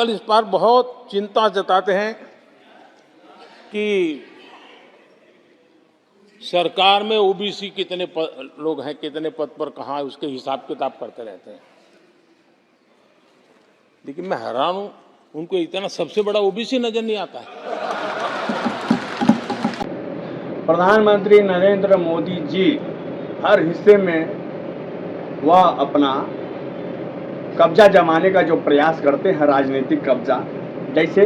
इस पर बहुत चिंता जताते हैं कि सरकार में ओबीसी कितने लोग हैं, कितने पद पर कहाँ है, उसके हिसाब किताब करते रहते हैं। लेकिन मैं हैरान हूं, उनको इतना सबसे बड़ा ओबीसी नजर नहीं आता है। प्रधानमंत्री नरेंद्र मोदी जी हर हिस्से में वह अपना कब्जा जमाने का जो प्रयास करते हैं, राजनीतिक कब्जा। जैसे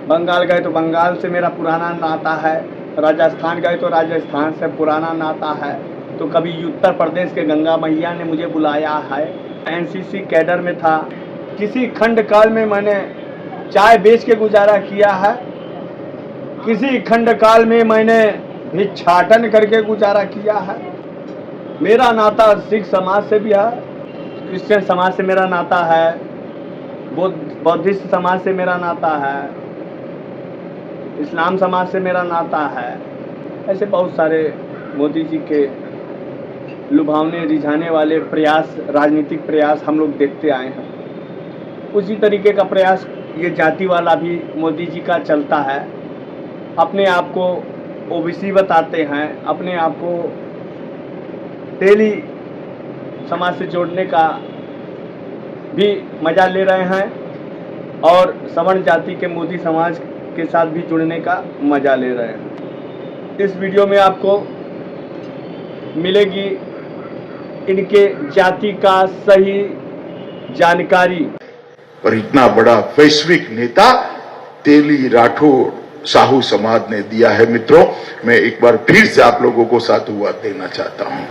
बंगाल गए तो बंगाल से मेरा पुराना नाता है, राजस्थान गए तो राजस्थान से पुराना नाता है, तो कभी उत्तर प्रदेश के गंगा मैया ने मुझे बुलाया है। एनसीसी कैडर में था, किसी खंड काल में मैंने चाय बेच के गुजारा किया है, किसी खंड काल में मैंने भिक्षाटन करके गुजारा किया है। मेरा नाता सिख समाज से भी है, क्रिश्चियन समाज से मेरा नाता है, बौद्धिस्ट समाज से मेरा नाता है, इस्लाम समाज से मेरा नाता है। ऐसे बहुत सारे मोदी जी के लुभावने रिझाने वाले प्रयास, राजनीतिक प्रयास हम लोग देखते आए हैं। उसी तरीके का प्रयास ये जाति वाला भी मोदी जी का चलता है। अपने आप को ओबीसी बताते हैं, अपने आप को तेली समाज से जोड़ने का भी मजा ले रहे हैं और सवर्ण जाति के मोदी समाज के साथ भी जुड़ने का मजा ले रहे हैं। इस वीडियो में आपको मिलेगी इनके जाति का सही जानकारी। पर इतना बड़ा वैश्विक नेता तेली राठौड़ साहू समाज ने दिया है। मित्रों, मैं एक बार फिर से आप लोगों को साधुवाद देना चाहता हूं।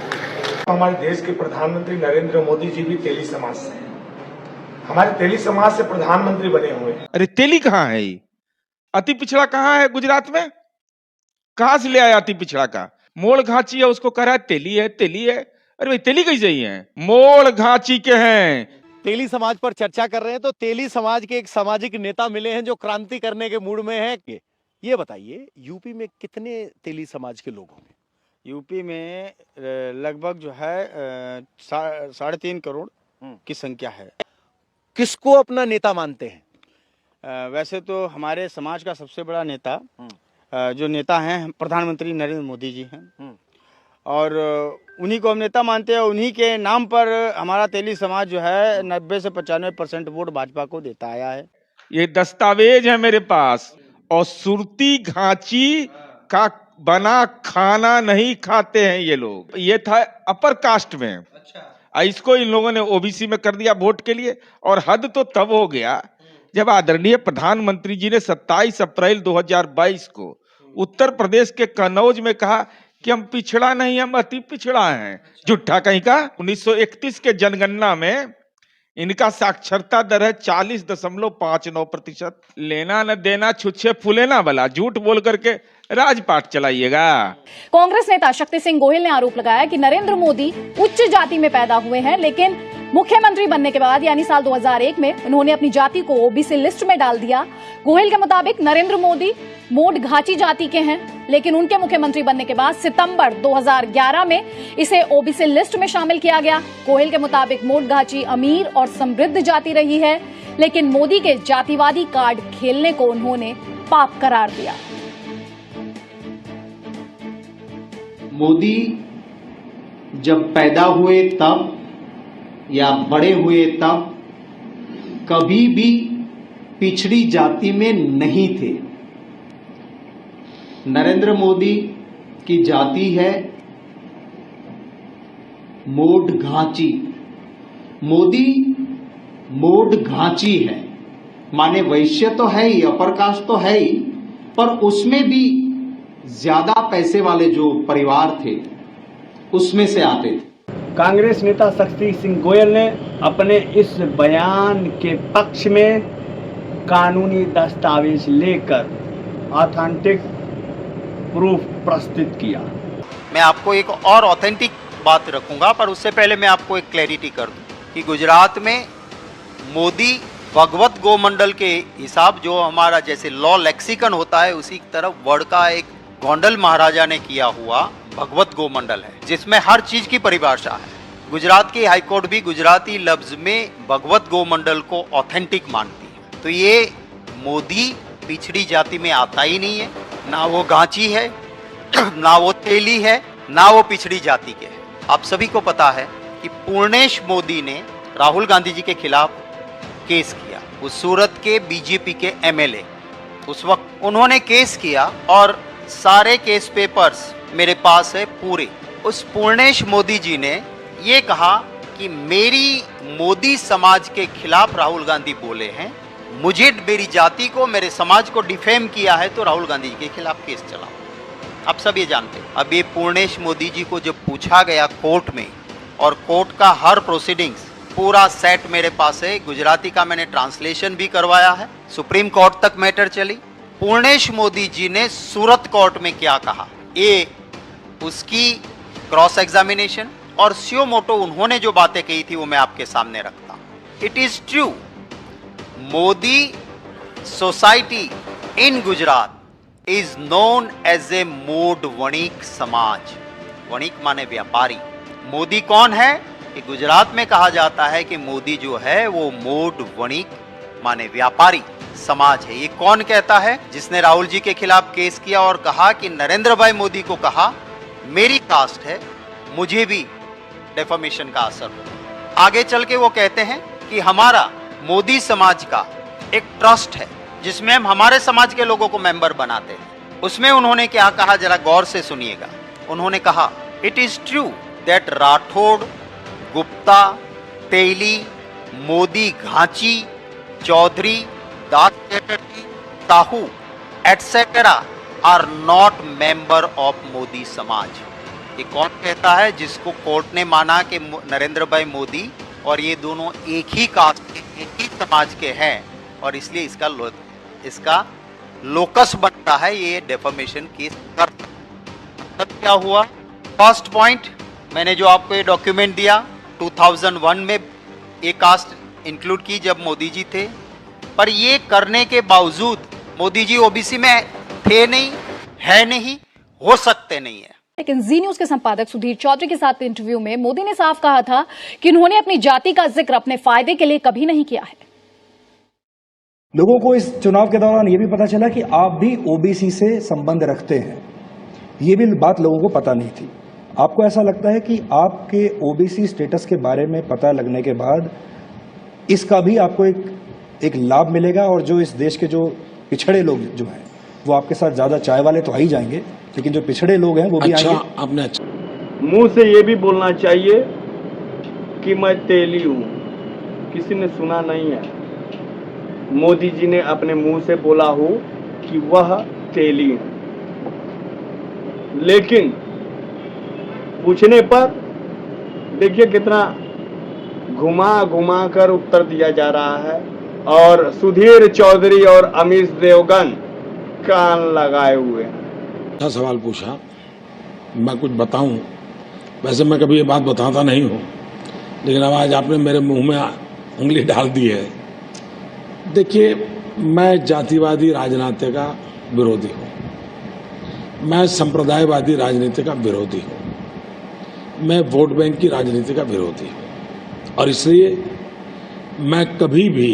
हमारे देश के प्रधानमंत्री नरेंद्र मोदी जी भी तेली समाज से हैं। हमारे तेली समाज से प्रधानमंत्री बने हुए हैं। अरे तेली कहाँ है? ये अति पिछड़ा कहाँ है? गुजरात में कहाँ से ले आया अति पिछड़ा का? मोड़ घाची है, उसको कह रहा है तेली है, तेली है। अरे भाई तेली कैसे ही है? मोड़ घाची के हैं। तेली समाज पर चर्चा कर रहे हैं तो तेली समाज के एक सामाजिक नेता मिले हैं जो क्रांति करने के मूड में हैं। ये बताइए, यूपी में कितने तेली समाज के लोग होंगे? यूपी में लगभग जो है 3.5 करोड़ की संख्या है। किसको अपना नेता मानते हैं? वैसे तो हमारे समाज का सबसे बड़ा नेता जो नेता हैं प्रधानमंत्री नरेंद्र मोदी जी हैं और उन्हीं को हम नेता मानते हैं। उन्हीं के नाम पर हमारा तेली समाज जो है 90 से 95% वोट भाजपा को देता आया है। ये दस्तावेज है मेरे पास। और सुरती घाची का बना खाना नहीं खाते हैं ये लोग। ये था अपर कास्ट में। अच्छा। इसको इन लोगों ने ओबीसी में कर दिया वोट के लिए। और हद तो तब हो गया जब आदरणीय प्रधानमंत्री जी ने 27 अप्रैल 2022 को उत्तर प्रदेश के कन्नौज में कहा कि हम पिछड़ा नहीं, हम अति पिछड़ा हैं। झूठा कहीं का। 1931 के जनगणना में इनका साक्षरता दर है 40.59%। लेना न देना, छुच्छे फुलेना वाला झूठ बोल करके राजपाट चलाइएगा। कांग्रेस नेता शक्ति सिंह गोहिल ने आरोप लगाया कि नरेंद्र मोदी उच्च जाति में पैदा हुए हैं, लेकिन मुख्यमंत्री बनने के बाद यानी साल 2001 में उन्होंने अपनी जाति को ओबीसी लिस्ट में डाल दिया। गोहिल के मुताबिक नरेंद्र मोदी मोड घाची जाति के हैं, लेकिन उनके मुख्यमंत्री बनने के बाद सितंबर 2011 में इसे ओबीसी लिस्ट में शामिल किया गया। गोहिल के मुताबिक मोड घाची अमीर और समृद्ध जाति रही है, लेकिन मोदी के जातिवादी कार्ड खेलने को उन्होंने पाप करार दिया। मोदी जब पैदा हुए तब या बड़े हुए तब कभी भी पिछड़ी जाति में नहीं थे। नरेंद्र मोदी की जाति है मोड घाची। मोदी मोड घाची है, माने वैश्य तो है ही, अपर कास्ट तो है ही, पर उसमें भी ज्यादा पैसे वाले जो परिवार थे उसमें से आते थे। कांग्रेस नेता शक्ति सिंह गोयल ने अपने इस बयान के पक्ष में कानूनी दस्तावेज लेकर ऑथेंटिक प्रूफ प्रस्तुत किया। मैं आपको एक और ऑथेंटिक बात रखूंगा, पर उससे पहले मैं आपको एक क्लैरिटी कर दूं कि गुजरात में मोदी भगवत गोमंडल के हिसाब, जो हमारा जैसे लॉ लेक्सिकन होता है उसी की तरफ वर्ड का एक गोंडल महाराजा ने किया हुआ भगवत गोमंडल है, जिसमें हर चीज की परिभाषा है। गुजरात की हाईकोर्ट भी गुजराती लफ्ज में भगवत गोमंडल को ऑथेंटिक मानती है। तो ये मोदी पिछड़ी जाति में आता ही नहीं है, ना वो गांची है, ना वो तेली है, ना वो पिछड़ी जाति के है। आप सभी को पता है कि पूर्णेश मोदी ने राहुल गांधी जी के खिलाफ केस किया। उस सूरत के बीजेपी के एमएलए उस वक्त उन्होंने केस किया और सारे केस पेपर्स मेरे पास है पूरे। उस पूर्णेश मोदी जी ने ये कहा कि मेरी मोदी समाज के खिलाफ राहुल गांधी बोले हैं, मुझे मेरी जाति को, मेरे समाज को डिफेम किया है, तो राहुल गांधी जी के खिलाफ केस चला। आप सब ये जानते हैं। अब ये पूर्णेश मोदी जी को जब पूछा गया कोर्ट में, और कोर्ट का हर प्रोसीडिंग्स पूरा सेट मेरे पास है, गुजराती का मैंने ट्रांसलेशन भी करवाया है, सुप्रीम कोर्ट तक मैटर चली। पूर्णेश मोदी जी ने सूरत कोर्ट में क्या कहा, ये उसकी क्रॉस एग्जामिनेशन और स्यो मोटो उन्होंने जो बातें कही थी वो मैं आपके सामने रखता हूं। It is true, Modi society in Gujarat is known as a Modh Vanik समाज। वणिक माने व्यापारी। मोदी कौन है? कि गुजरात में कहा जाता है कि मोदी जो है वो मोड वणिक माने व्यापारी समाज है। ये कौन कहता है? जिसने राहुल जी के खिलाफ केस किया और कहा कि नरेंद्र भाई मोदी को कहा मेरी कास्ट है, मुझे भी डेफामेशन का असर हो। आगे चल के वो कहते हैं कि हमारा मोदी समाज का एक ट्रस्ट है जिसमें हम हमारे समाज के लोगों को मेंबर बनाते हैं। उसमें उन्होंने क्या कहा, जरा गौर से सुनिएगा। उन्होंने कहा, it is true that Rathore, Gupta, Teli, Modi, Ghanchi, Chaudhary, Das Chatterjee, Sahu etcetera are not member of Modi समाज। ये कौन कहता है? जिसको कोर्ट ने माना कि नरेंद्र भाई मोदी और ये दोनों एक ही कास्ट के, एक ही समाज के हैं, और इसलिए इसका लोकस बनता है ये डेफामेशन केस कर। तब क्या हुआ? फर्स्ट पॉइंट, मैंने जो आपको ये डॉक्यूमेंट दिया 2001 में ये कास्ट इंक्लूड की जब मोदी जी थे, पर ये करने के बावजूद मोदी जी ओबीसी में थे नहीं, है नहीं, हो सकते नहीं है। लेकिन जी न्यूज के संपादक सुधीर चौधरी के साथ इंटरव्यू में मोदी ने साफ कहा था कि उन्होंने अपनी जाति का जिक्र अपने फायदे के लिए कभी नहीं किया है। लोगों को इस चुनाव के दौरान यह भी पता चला कि आप भी ओबीसी से संबंध रखते हैं, ये भी बात लोगों को पता नहीं थी। आपको ऐसा लगता है कि आपके ओबीसी स्टेटस के बारे में पता लगने के बाद इसका भी आपको एक लाभ मिलेगा, और जो इस देश के जो पिछड़े लोग जो हैं वो आपके साथ ज्यादा चाय वाले तो आ ही जाएंगे, लेकिन जो पिछड़े लोग हैं वो भी आएंगे। आपने मुंह से ये भी बोलना चाहिए कि मैं तेली हूँ, किसी ने सुना नहीं है। मोदी जी ने अपने मुंह से बोला हो कि वह तेली है, लेकिन पूछने पर देखिए कितना घुमा घुमा कर उत्तर दिया जा रहा है, और सुधीर चौधरी और अमीश देवगन कान लगाए हुए हैं। अच्छा सवाल पूछा, मैं कुछ बताऊं? वैसे मैं कभी ये बात बताता नहीं हूं, लेकिन अब आज आपने मेरे मुंह में उंगली डाल दी है। देखिए, मैं जातिवादी राजनीति का विरोधी हूं, मैं संप्रदायवादी राजनीति का विरोधी हूं, मैं वोट बैंक की राजनीति का विरोधी हूं, और इसलिए मैं कभी भी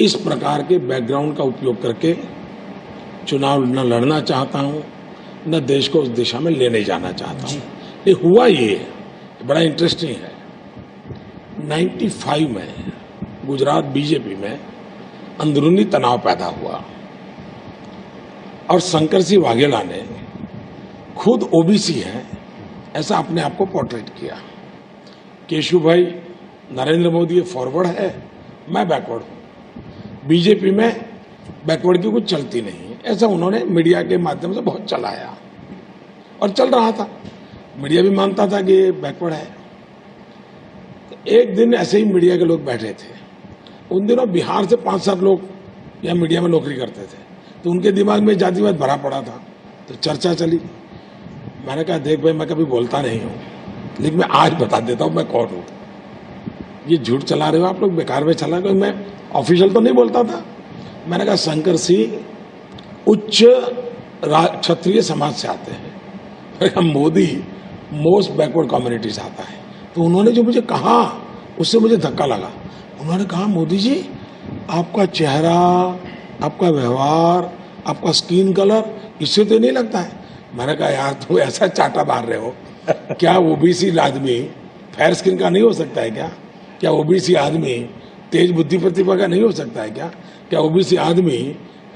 इस प्रकार के बैकग्राउंड का उपयोग करके चुनाव न लड़ना चाहता हूं, न देश को उस दिशा में लेने जाना चाहता हूं। ये हुआ ये बड़ा इंटरेस्टिंग है। 95 में गुजरात बीजेपी में अंदरूनी तनाव पैदा हुआ, और शंकर सिंह वाघेला ने खुद ओबीसी है ऐसा अपने आप को पोर्ट्रेट किया। केशु भाई, नरेंद्र मोदी फॉरवर्ड है, मैं बैकवर्ड हूं, बीजेपी में बैकवर्ड की कुछ चलती नहीं, ऐसा उन्होंने मीडिया के माध्यम से बहुत चलाया, और चल रहा था, मीडिया भी मानता था कि ये बैकवर्ड है। तो एक दिन ऐसे ही मीडिया के लोग बैठे थे, उन दिनों बिहार से 5-7 लोग यहाँ मीडिया में नौकरी करते थे, तो उनके दिमाग में जातिवाद भरा पड़ा था, तो चर्चा चली। मैंने कहा, देख भाई, मैं कभी बोलता नहीं हूँ, लेकिन मैं आज बता देता हूँ मैं कौन हूँ। ये झूठ चला रहे हो आप लोग, बेकार में चला, क्योंकि मैं ऑफिशियल तो नहीं बोलता था। मैंने कहा, शंकर सिंह उच्च क्षत्रिय समाज से आते हैं, मैंने कहा मोदी मोस्ट बैकवर्ड कम्युनिटी से आता है। तो उन्होंने जो मुझे कहा उससे मुझे धक्का लगा। उन्होंने कहा, मोदी जी आपका चेहरा, आपका व्यवहार, आपका स्किन कलर, इससे तो नहीं लगता है। मैंने कहा यार तुम ऐसा चाटा मार रहे हो, क्या ओबीसी आदमी फेयर स्किन का नहीं हो सकता है क्या? क्या ओबीसी आदमी तेज बुद्धि प्रतिभा का नहीं हो सकता है क्या? क्या ओबीसी आदमी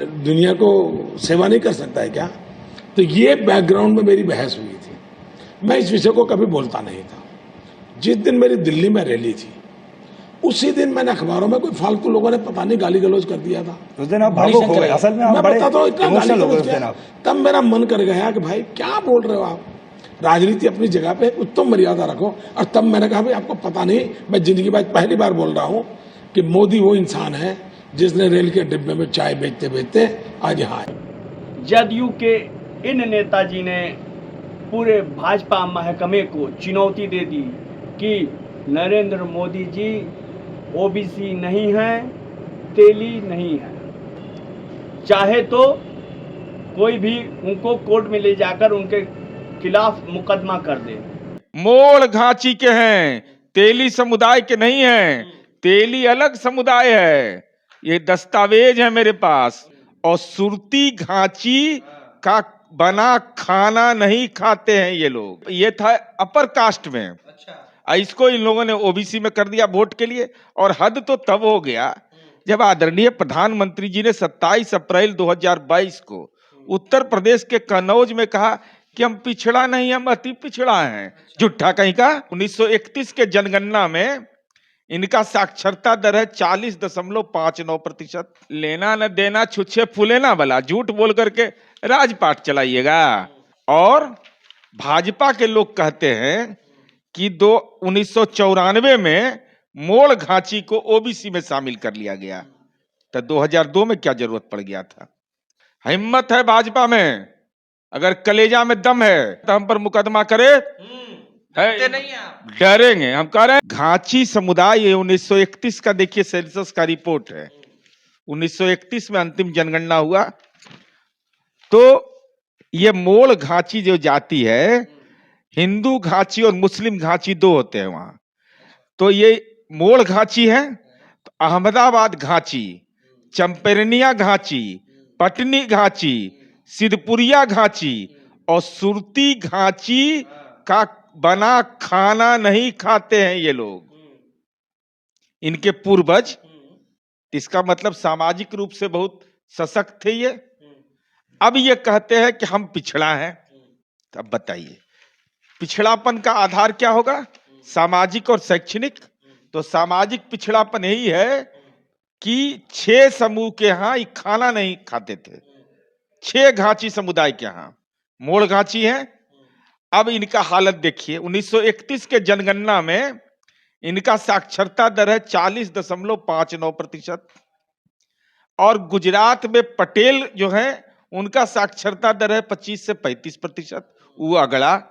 दुनिया को सेवा नहीं कर सकता है क्या? तो ये बैकग्राउंड में मेरी बहस हुई थी। मैं इस विषय को कभी बोलता नहीं था। जिस दिन मेरी दिल्ली में रैली थी उसी दिन मैंने अखबारों में कोई फालतू लोगों ने पता नहीं गाली गलौज कर दिया था। उस दिन आप भावुक हो गए, असल में आप मैं बड़े बताता हूं इतना गाली इमोशनल हो गए गलौज उस दिन किया। आप। तब मेरा मन कर गया कि भाई क्या बोल रहे हो आप, राजनीति अपनी जगह पे उत्तम मर्यादा रखो। और तब मैंने कहा भाई आपको पता नहीं, मैं जिंदगी में पहली बार बोल रहा हूं कि मोदी वो इंसान है जिसने रेल के डिब्बे में चाय बेचते बेचते आज यहाँ आए। जदयू के इन नेताजी ने पूरे भाजपा महकमे को चुनौती दे दी कि नरेंद्र मोदी जी ओबीसी नहीं है, तेली नहीं है, चाहे तो कोई भी उनको कोर्ट में ले जाकर उनके खिलाफ मुकदमा कर दे। मोड़ घाची के हैं, तेली समुदाय के नहीं हैं। तेली अलग समुदाय है, ये दस्तावेज है मेरे पास। और सुरती घाची का बना खाना नहीं खाते हैं ये लोग। ये था अपर कास्ट में, इसको इन लोगों ने ओबीसी में कर दिया वोट के लिए। और हद तो तब हो गया जब आदरणीय प्रधानमंत्री जी ने 27 अप्रैल 2022 को उत्तर प्रदेश के कन्नौज में कहा कि हम पिछड़ा नहीं, हम अति पिछड़ा हैं। झूठा कहीं का। 1931 के जनगणना में इनका साक्षरता दर है 40.59%। लेना न देना छुच्छे फूले ना वाला झूठ बोल करके राजपाट चलाइएगा। और भाजपा के लोग कहते हैं कि 1994 में मोड़ घाची को ओबीसी में शामिल कर लिया गया, तो 2002 में क्या जरूरत पड़ गया था? हिम्मत है भाजपा में, अगर कलेजा में दम है तो हम पर मुकदमा करे, डरेंगे? हम कह रहे हैं घाची समुदाय, ये 1931 का देखिए सेंसस का रिपोर्ट है। 1931 में अंतिम जनगणना हुआ, तो ये मोड़ घाची जो जाति है, हिंदू घाची और मुस्लिम घाची दो होते हैं वहां। तो ये मोड़ घाची है, तो अहमदाबाद घाची, चंपेरनिया घाची, पटनी घाची, सिद्धपुरिया घाची और सुरती घाची का बना खाना नहीं खाते हैं ये लोग, इनके पूर्वज। इसका मतलब सामाजिक रूप से बहुत सशक्त थे ये। अब ये कहते हैं कि हम पिछड़ा हैं। तो अब बताइए पिछड़ापन का आधार क्या होगा? सामाजिक और शैक्षणिक। तो सामाजिक पिछड़ापन यही है कि 6 समूह के यहाँ ये खाना नहीं खाते थे। 6 घाची समुदाय के यहाँ मोड़ घाची है। अब इनका हालत देखिए, 1931 के जनगणना में इनका साक्षरता दर है 40.59%। और गुजरात में पटेल जो है उनका साक्षरता दर है 25 से 35%। वो अगला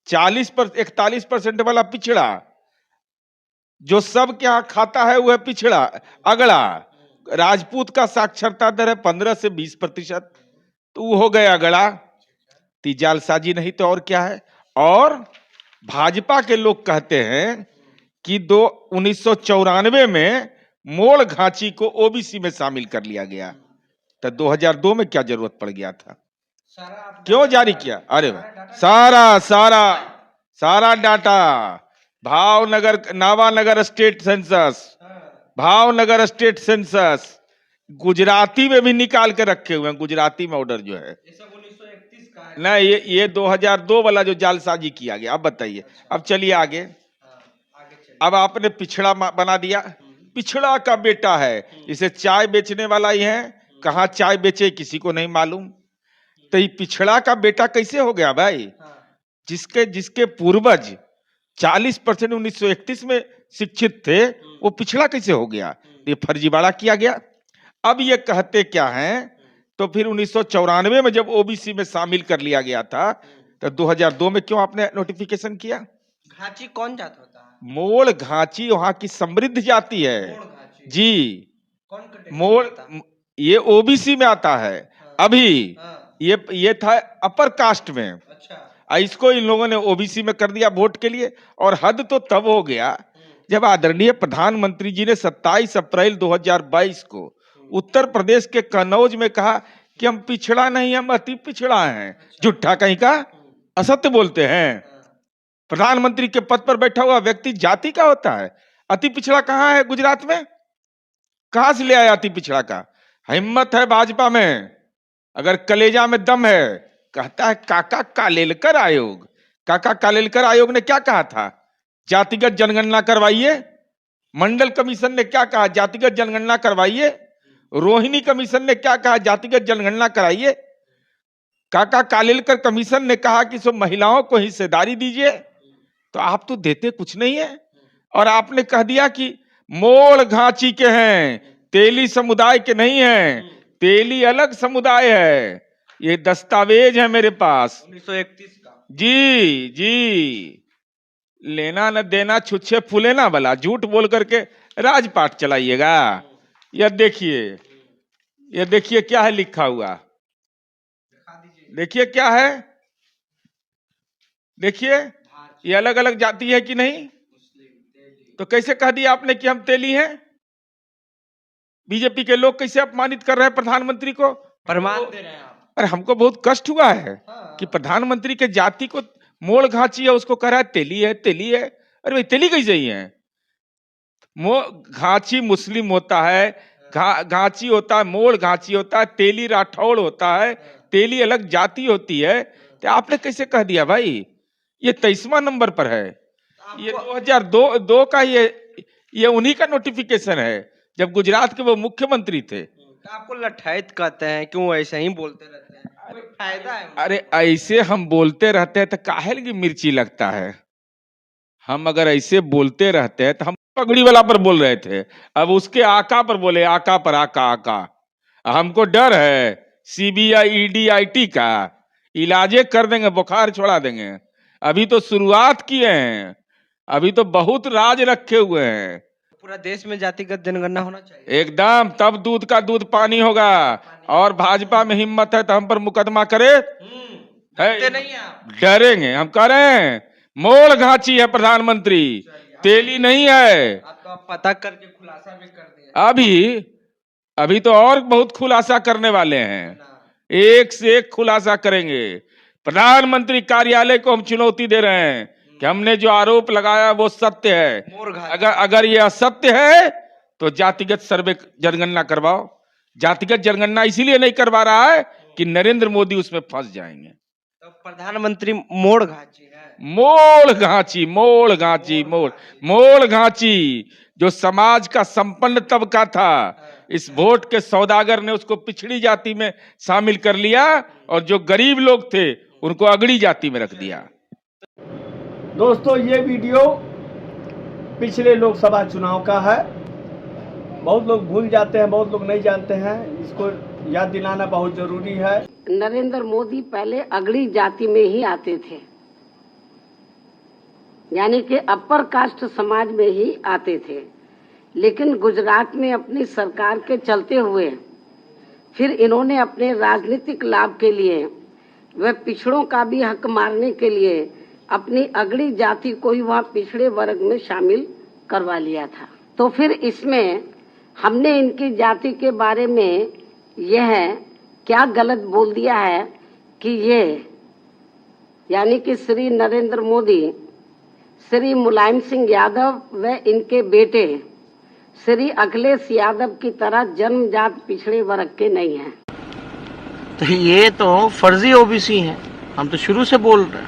41% वाला पिछड़ा, जो सब क्या खाता है वह पिछड़ा अगला। राजपूत का साक्षरता दर है 15 से 20%, तो वो हो गया अगला। जालसाजी नहीं तो और क्या है। और भाजपा के लोग कहते हैं कि 1994 में मोड़ घाची को ओबीसी में शामिल कर लिया गया, तो 2002 में क्या जरूरत पड़ गया था? क्यों जारी किया? अरे सारा data Bhavnagar, Nawanagar state census, Bhavnagar state census, Gujarati में भी निकाल के रखे हुए हैं। गुजराती में ऑर्डर जो है नहीं, ये 2002 वाला जो जालसाजी किया गया। अब बताइए, अब चलिए आगे। अब आपने पिछड़ा बना दिया, पिछड़ा का बेटा है, इसे चाय बेचने वाला ही है, कहाँ चाय बेचे किसी को नहीं मालूम। तो ये पिछड़ा का बेटा कैसे हो गया भाई? जिसके पूर्वज 40% 1931 में शिक्षित थे, वो पिछड़ा कैसे हो गया? ये फर्जीवाड़ा किया गया। अब ये कहते क्या हैं, तो फिर 1994 में जब ओबीसी में शामिल कर लिया गया था, तो 2002 में क्यों आपने नोटिफिकेशन किया? घाची कौन जात होता है? मोड़ घाची वहां की समृद्ध जाति है जी। मोड़ ये ओबीसी में आता है। अभी ये था अपर कास्ट में, इसको इन लोगों ने ओबीसी में कर दिया वोट के लिए। और हद तो तब हो गया जब आदरणीय प्रधानमंत्री जी ने 27 अप्रैल 2022 को उत्तर प्रदेश के कन्नौज में कहा कि हम पिछड़ा नहीं, हम अति पिछड़ा हैं, झूठा कहीं का, असत्य बोलते हैं। प्रधानमंत्री के पद पर बैठा हुआ व्यक्ति जाति का होता है। अति पिछड़ा कहाँ है गुजरात में? कहां से ले आया अति पिछड़ा का? हिम्मत है भाजपा में, अगर कलेजा में दम है। कहता है काका कालेलकर आयोग। काका कालेलकर आयोग ने क्या कहा था? जातिगत जनगणना करवाइए। मंडल कमीशन ने क्या कहा? जातिगत जनगणना करवाइए। रोहिणी कमीशन ने क्या कहा? जातिगत जनगणना कराइए। काका कालेलकर कमीशन ने कहा कि सब महिलाओं को हिस्सेदारी दीजिए, तो आप तो देते कुछ नहीं है। और आपने कह दिया कि मोड़ घांची के हैं, तेली समुदाय के नहीं हैं। तेली अलग समुदाय है, ये दस्तावेज है मेरे पास 1931 का। जी लेना न देना, छुच्छे फूले ना भला, झूठ बोल करके राजपाट चलाइएगा। यह देखिए क्या है लिखा हुआ, देखिए क्या है, देखिए ये अलग अलग जाति है कि नहीं? तो कैसे कह दिया आपने कि हम तेली हैं? बीजेपी के लोग कैसे अपमानित कर रहे हैं प्रधानमंत्री को, प्रमाण दे रहे हैं आप। अरे हमको बहुत कष्ट हुआ है कि प्रधानमंत्री के जाति को मोड़ घांची है, उसको कह रहा है तेली है, तेली है। अरे भाई तेली कैसे ही है? घांची मुस्लिम होता है, घांची होता है, मोड़ घांची होता है, तेली राठौड़ होता है, तेली अलग जाति होती है। तो आपने कैसे कह दिया भाई? ये 23वां नंबर पर है, ये 2002 का ये उन्हीं का नोटिफिकेशन है जब गुजरात के वो मुख्यमंत्री थे। तो आपको लठायत कहते हैं, क्यों ऐसे ही बोलते रहते हैं? कोई फायदा है? अरे ऐसे हम बोलते रहते हैं तो काहे की मिर्ची लगता है? हम अगर ऐसे बोलते रहते हैं तो हम पगड़ी वाला पर बोल रहे थे, अब उसके आका पर बोले, आका पर आका आका। हमको डर है CBI ED IT का, इलाजे कर देंगे, बुखार छोड़ा देंगे। अभी तो शुरुआत किए हैं, अभी तो बहुत राज रखे हुए हैं। पूरा देश में जातिगत जनगणना होना चाहिए एकदम, तब दूध का दूध पानी होगा। और भाजपा में हिम्मत है तो हम पर मुकदमा करे, डरते नहीं आप? डरेंगे? हम कह रहे हैं मोड़ घांची है प्रधानमंत्री, तेली नहीं है। आपका पता करके खुलासा भी कर दिया। अभी तो और बहुत खुलासा करने वाले हैं, एक से एक खुलासा करेंगे। प्रधानमंत्री कार्यालय को हम चुनौती दे रहे हैं कि हमने जो आरोप लगाया वो सत्य है। अगर ये असत्य है तो जातिगत सर्वे जनगणना करवाओ। जातिगत जनगणना इसीलिए नहीं करवा रहा है कि नरेंद्र मोदी उसमें फंस जाएंगे। तो प्रधानमंत्री मोड़ घांची है, मोड़ घांची जो समाज का संपन्न तबका था, इस वोट के सौदागर ने उसको पिछड़ी जाति में शामिल कर लिया और जो गरीब लोग थे उनको अगड़ी जाति में रख दिया। दोस्तों ये वीडियो पिछले लोकसभा चुनाव का है। बहुत लोग भूल जाते हैं, बहुत लोग नहीं जानते हैं, इसको याद दिलाना बहुत जरूरी है। नरेंद्र मोदी पहले अगड़ी जाति में ही आते थे, यानी कि अपर कास्ट समाज में ही आते थे। लेकिन गुजरात में अपनी सरकार के चलते हुए फिर इन्होंने अपने राजनीतिक लाभ के लिए व पिछड़ों का भी हक मारने के लिए अपनी अगड़ी जाति को ही वहाँ पिछड़े वर्ग में शामिल करवा लिया था। तो फिर इसमें हमने इनकी जाति के बारे में यह क्या गलत बोल दिया है कि ये यानी कि श्री नरेंद्र मोदी, श्री मुलायम सिंह यादव व इनके बेटे श्री अखिलेश यादव की तरह जन्मजात पिछड़े वर्ग के नहीं हैं। तो ये तो फर्जी ओबीसी हैं, हम तो शुरू से बोल रहे हैं।